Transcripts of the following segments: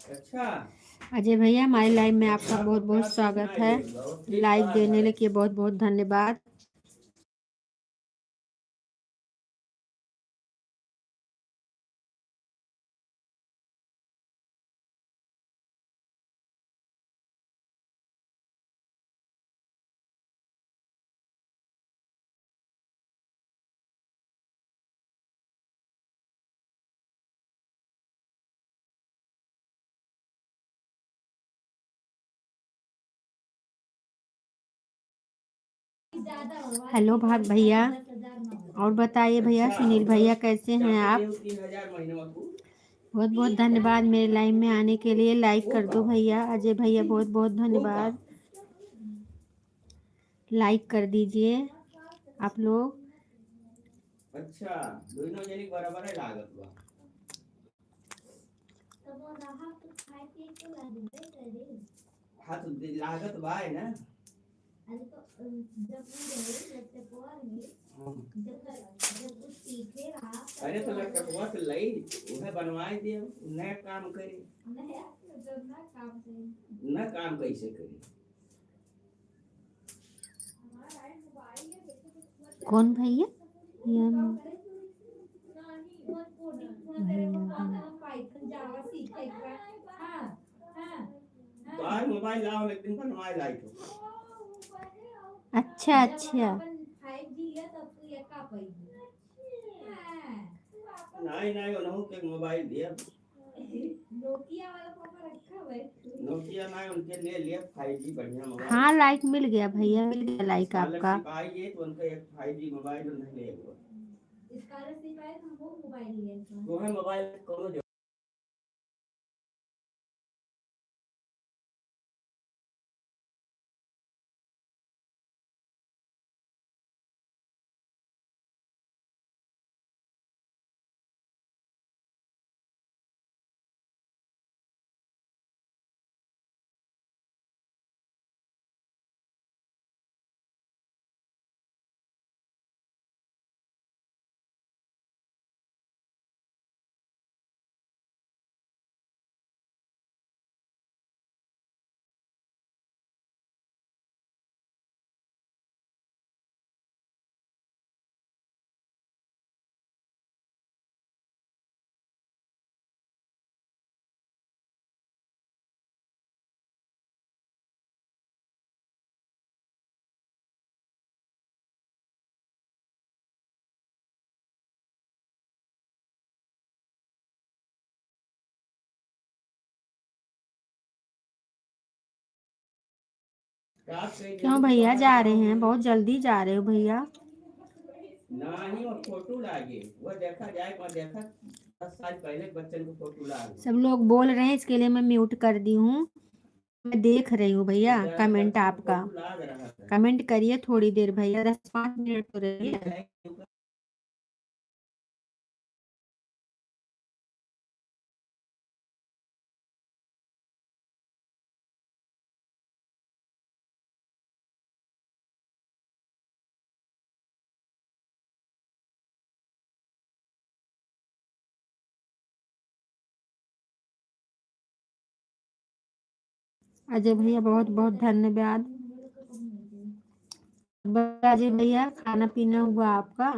अच्छा। अजय भैया हमारे लाइव में आपका बहुत बहुत स्वागत है। लाइक देने के बहुत बहुत धन्यवाद। हेलो भाग भैया, और बताइए भैया सुनील भैया कैसे हैं आप? 3000 महीने में तू। बहुत बहुत धन्यवाद मेरे लाइव में आने के लिए। लाइक कर दो भैया। अजय भैया बहुत बहुत धन्यवाद। लाइक कर दीजिए आप लोग। अच्छा, दोनों जनी बराबर है लागत बा। हाँ तो लागत बा है ना। अरे तो लैपटॉप तो लई उहे बनवाई दे, नया काम करी। न काम कैसे करी? कौन भैया? बाहर मोबाइल लाओ, एक दिन बनवाई लाई तो। अच्छा अच्छा। नहीं नहीं उन्होंने के मोबाइल दिया। नोकिया वाला पापा रखा है। नोकिया नहीं उनके लिए लिए 5G बढ़िया मोबाइल। हाँ लाइक मिल गया भैया, मिल गया लाइक आपका। सिपाही तो उनका एक 5G मोबाइल नहीं लेगा। इस कारण सिपाही हम वो मोबाइल लिए वो है मोबाइल कोनो क्यों भैया जा रहे हैं? बहुत जल्दी जा रहे हो भैया? नहीं वो फोटो लागे वो देखा जाए पर देखा 10 साल पहले बच्चन को फोटो लागे। सब लोग बोल रहे हैं इसके लिए मैं म्यूट कर दी हूँ। मैं देख रही हूँ भैया कमेंट आपका। कमेंट करिए थोड़ी देर भैया, 10-5 मिनट तो रहिए। अजय भैया बहुत बहुत धन्यवाद। अजय भैया खाना पीना हुआ आपका?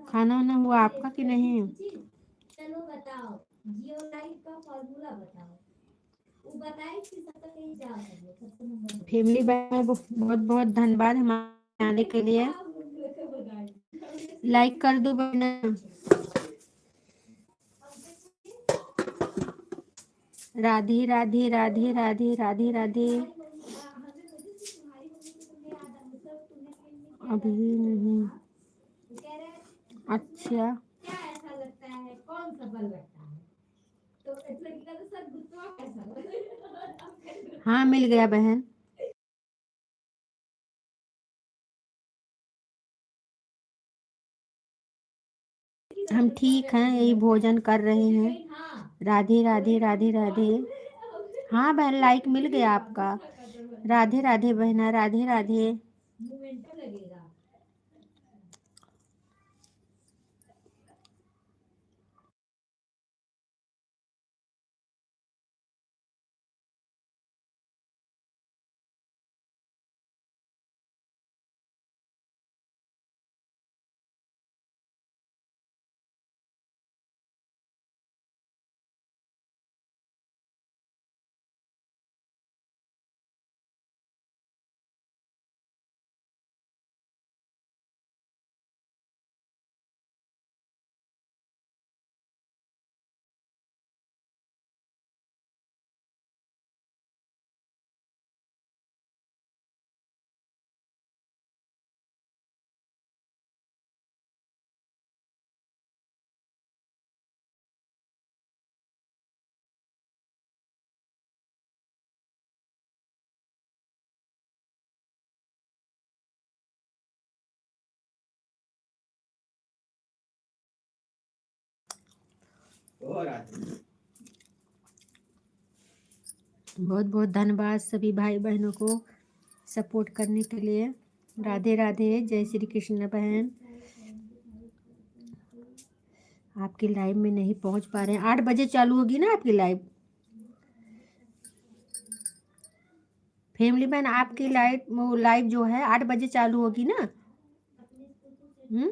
खाना वाना हुआ आपका कि नहीं? चलो बताओ, जियो लाइफ का फॉर्मूला बताओ। वो बताए कि सबसे कहीं जा सकते। फैमिली में बहुत बहुत धन्यवाद हमारे आने के लिए। लाइक कर दो बना। राधे राधे राधे राधे राधे राधे। अभी नहीं। अच्छा क्या ऐसा लगता है, कौन सा बल लगता है? हाँ मिल गया बहन। हम ठीक हैं, यही भोजन कर रहे हैं। राधे राधे राधे राधे। हाँ बहन लाइक मिल गया आपका। राधे राधे बहना, राधे राधे। और आते बहुत बहुत धन्यवाद सभी भाई बहनों को सपोर्ट करने के लिए। राधे राधे, जय श्री कृष्ण बहन। आपकी लाइव में नहीं पहुंच पा रहे हैं, 8 बजे चालू होगी ना आपकी लाइव। फैमिली बहन आपकी लाइव जो है 8 बजे चालू होगी ना। हम्म।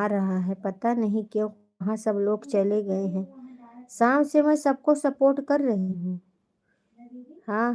आ रहा है, पता नहीं क्यों कहाँ सब लोग चले गए हैं। शाम से मैं सबको सपोर्ट कर रही हूँ। हाँ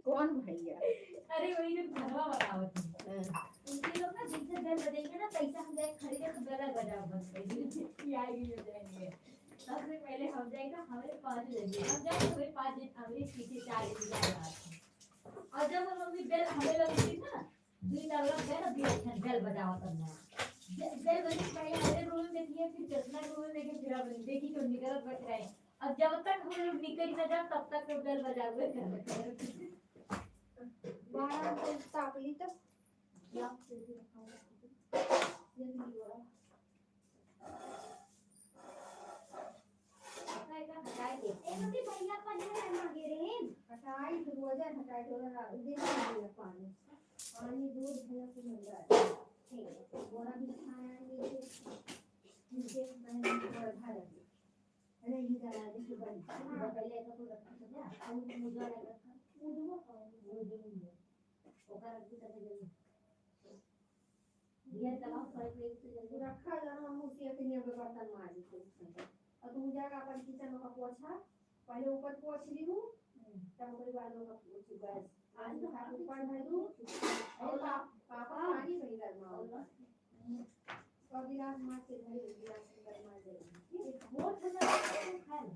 कौन भैया? अरे वही जो घरवा बतावत है। उनके लोग ना जिनसे बेल बजेंगे ना पैसा हम जाए खरीदे तो बेल बजाओ बस पैसे आएगी हो जाएंगे। सबसे पहले हम जाएगा हमें 5 देंगे, हम जाएंगे हमें 5 दिन हमें पीछे 4 दिन जाएगा। और जब हम मम्मी बेल हमें लगती ना 2 बेल बेल बजाओ तब ना बेल बजे पहले हमारे रूम में देखिए फिर कितना रूम में देखे फिर अब देखी तो निकल बैठ रहे। अब जब तक हम लोग निकल न जाए तब तक तो बेल बजा हुए कर बाहर तो ताकली तक या ये नहीं हो रहा हटाएगा हटाएंगे ए मम्मी भैया पानी में मांगे रे हटाई फिर हो जाए हटाई तो ना दे दे पानी पानी दूध भैया को मिल रहा है ठीक बोरा भी खाया नीचे मैंने बोरा भर दिया अरे ये करा दे कि पहले तो रखा था और मुझे लगा था वो देंगे ओकर रख दी तब ये तलाव पर एक से जल्दी रखा जाना हम उसी के लिए बर्तन मार दी और तुम जाकर अपन किचन का पोछा पहले ऊपर पोछ ली हूं तब कोई वालों का पोछ गैस आज तो ऊपर भर दूं और पापा पानी भरी करना और गिलास मार के भरी गिलास कर मार दे बहुत ठंडा खा ले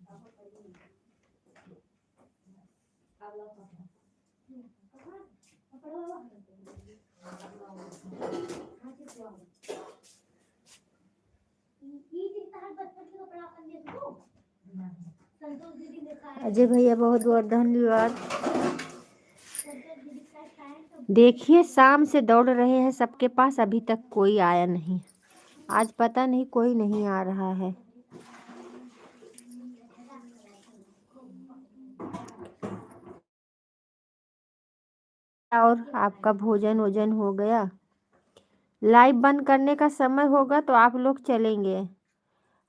पापा कर अब लो पापा पकड़ो वाला अजय भैया बहुत बहुत धन्यवाद। देखिए शाम से दौड़ रहे हैं सबके पास, अभी तक कोई आया नहीं। आज पता नहीं कोई नहीं आ रहा है। और आपका भोजन वोजन हो गया? लाइव बंद करने का समय होगा तो आप लोग चलेंगे,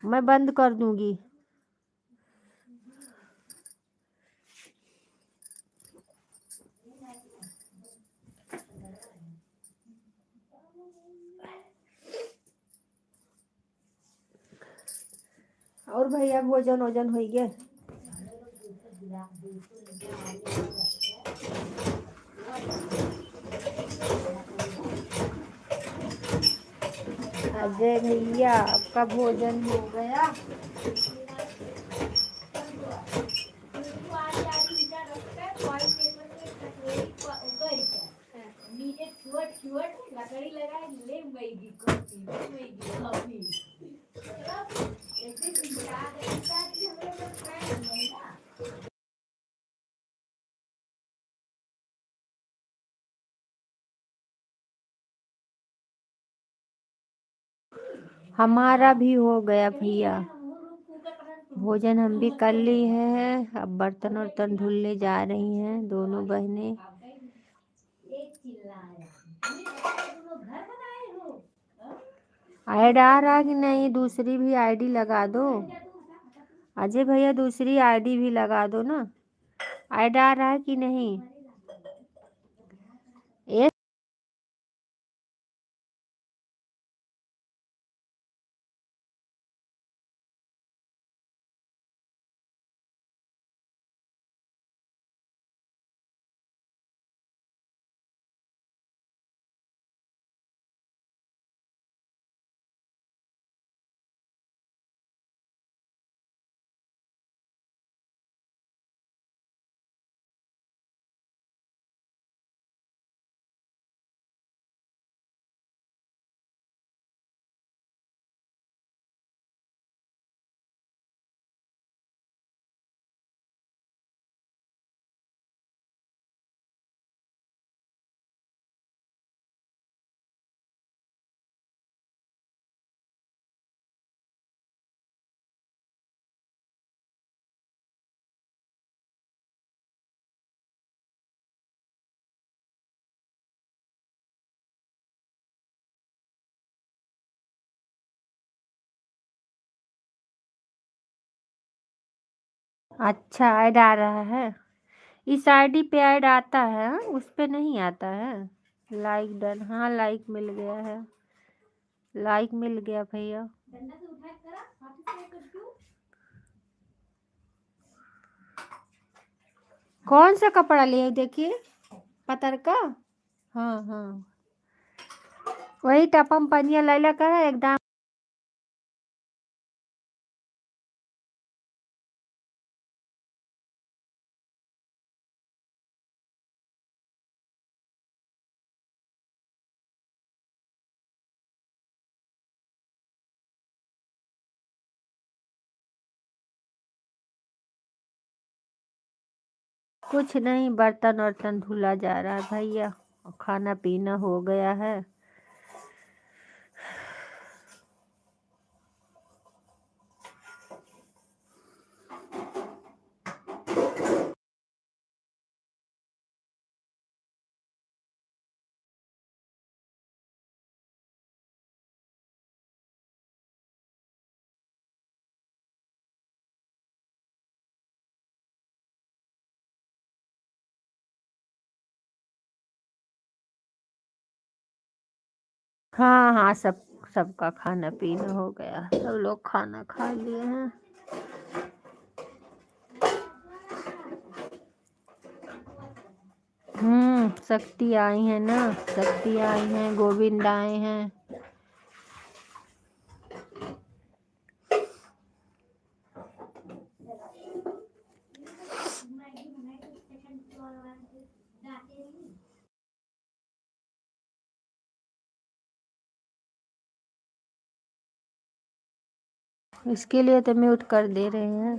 मैं बंद कर दूंगी। और भैया भोजन वोजन हो गया? अजय भैया आपका भोजन हो गया? लकड़ी लगाए हमारा भी हो गया भैया, भोजन हम भी कर ली है। अब बर्तन वर्तन धुलने जा रही हैं दोनों बहनें। ऐड आ रहा कि नहीं? दूसरी भी आईडी लगा दो अजय भैया, दूसरी आईडी भी लगा दो ना। ऐड आ रहा है कि नहीं? एक अच्छा ऐड आ रहा है। इस आईडी पे ऐड आता है, उस पे नहीं आता है। लाइक डन, हाँ लाइक मिल गया है, लाइक मिल गया भैया। कौन सा कपड़ा लिए देखिए, पतर का। हाँ हाँ, वही टपम पनिया लैला का है एकदम। कुछ नहीं, बर्तन वर्तन धुला जा रहा है भैया, और खाना पीना हो गया है। हाँ हाँ, सबका खाना पीना हो गया, सब लोग खाना खा लिए हैं। शक्ति आई है ना, शक्ति आई है, गोविंद आए हैं। इसके लिए तो म्यूट कर दे रहे हैं।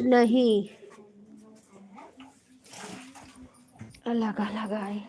नहीं, अलग अलग आए।